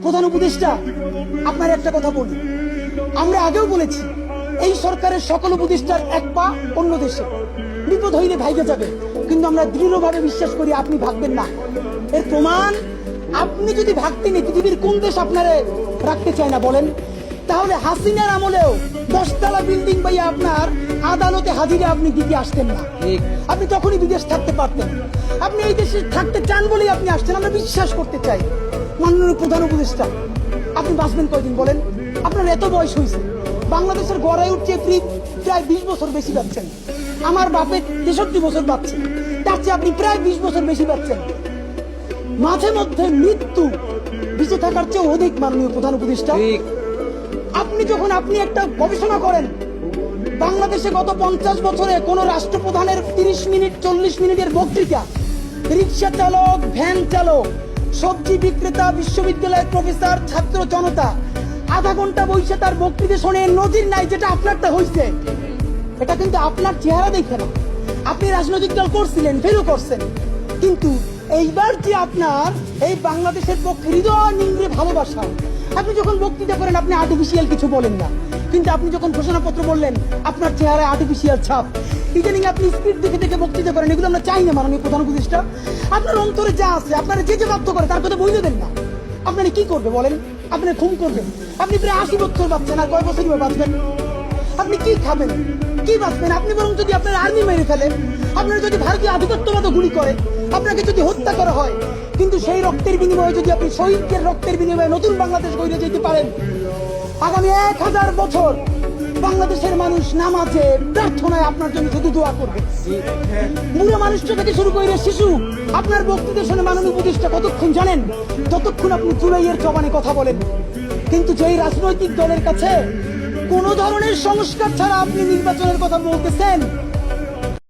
প্রধান উপদেষ্টা, আপনার একটা কথা বলি, আমরা আগেও বলেছি এই সরকারের সকল উপদেষ্টার এক পা অন্য দেশে, বিপদ হইলে ভাইগে যাবে, কিন্তু আমরা দৃঢ়ভাবে বিশ্বাস করি আপনি ভাগবেন না। এর প্রমাণ, আপনি যদি ভাগতেন পৃথিবীর কোন দেশ আপনারে রাখতে চায় না বলেন? তাহলে হাসিনার আমলেও 10 তলা বিল্ডিং পাইয়া আপনার আদালতে হাজিরে আপনি দিতে আসতেন না, আপনি তখনই বিদেশ থাকতে পারতেন। আপনি এই দেশে থাকতে চান বলেই আপনি আসছেন, আমরা বিশ্বাস করতে চাই। মাননীয় প্রধান উপদেষ্টা, আপনি বাঁচবেন কয়দিন বলেন? আপনার এত বয়স হয়েছে, বাংলাদেশের গড়ায় উঠছে প্রায় 20 বছর বেশি পাচ্ছেন। আমার বাপের 63 বছর পাচ্ছে, তার চেয়ে আপনি প্রায় 20 বছর বেশি পাচ্ছেন। মাঝে মধ্যে মৃত্যু বেঁচে থাকার চেয়ে অধিক। মাননীয় প্রধান উপদেষ্টা, আপনি একটা গবেষণা করেন, বাংলাদেশে গত 50 বছরে কোন রাষ্ট্রপ্রধানের 30 মিনিট 40 মিনিটের বক্তৃতা, রিক্সা চালক, ভ্যান চালক, সবজি বিক্রেতা, বিশ্ববিদ্যালয়ের প্রফেসর, ছাত্র জনতা আধা ঘন্টা বসে তার বক্তৃতা শুনে নজির নাই, যেটা আপনারটা হয়েছে। এটা কিন্তু আপনার চেহারা দেখে না, আপনি রাজনৈতিক দল করছিলেন, ফেরও করছেন, কিন্তু এইবার যে আপনার এই বাংলাদেশের পক্ষে হৃদয় নিংড়ে ভালোবাসা, আপনি যখন বক্তৃতা করেন আপনি আর্টিফিশিয়াল কিছু বলেন না, কিন্তু আপনি যখন ঘোষণাপত্র বললেন আপনার চেহারায় আর্টিফিশিয়াল ছাপ। ইদানিং আপনি স্পিড দেখে দেখে বক্তৃতা করেন, এগুলো আমরা চাই না। মাননীয় প্রধান উপদেষ্টা, আপনার অন্তরে যা আছে, আপনারা যে বাধ্য করে তার কথা বইলে দেন না। আপনারা কি করবে বলেন? আপনারা খুন করবেন? আপনি প্রায় 80 বছর বাঁচছেন, আর কয় বছর বাঁচবেন? আপনি কি খাবেন, কি বাঁচবেন? আপনি বরং যদি আপনার আর্মি মেরে ফেলে, আপনারা যদি ভারতীয় আধিপত্যবাদ গুলি করে, আপনাকে যদি হত্যা করা হয়, কিন্তু সেই রক্তের বিনিময়ে যদি আপনি শহীদদের রক্তের বিনিময়ে নতুন বাংলাদেশ গড়ে যেতে পারেন, আগামী 1000 বছর বাংলাদেশের মানুষ নামাজে প্রার্থনায় আপনার জন্য শুধু দোয়া করবে। বুড়ো মানুষটা থেকে শুরু করে শিশু আপনার বক্তৃতা শুনে মাননীয় উপদেষ্টা কতক্ষণ জানেন? ততক্ষণ আপনি জুলাইয়ের জবানে কথা বলেন। কিন্তু যেই রাজনৈতিক দলের কাছে কোন ধরনের সংস্কার ছাড়া আপনি নির্বাচনের কথা বলতেছেন,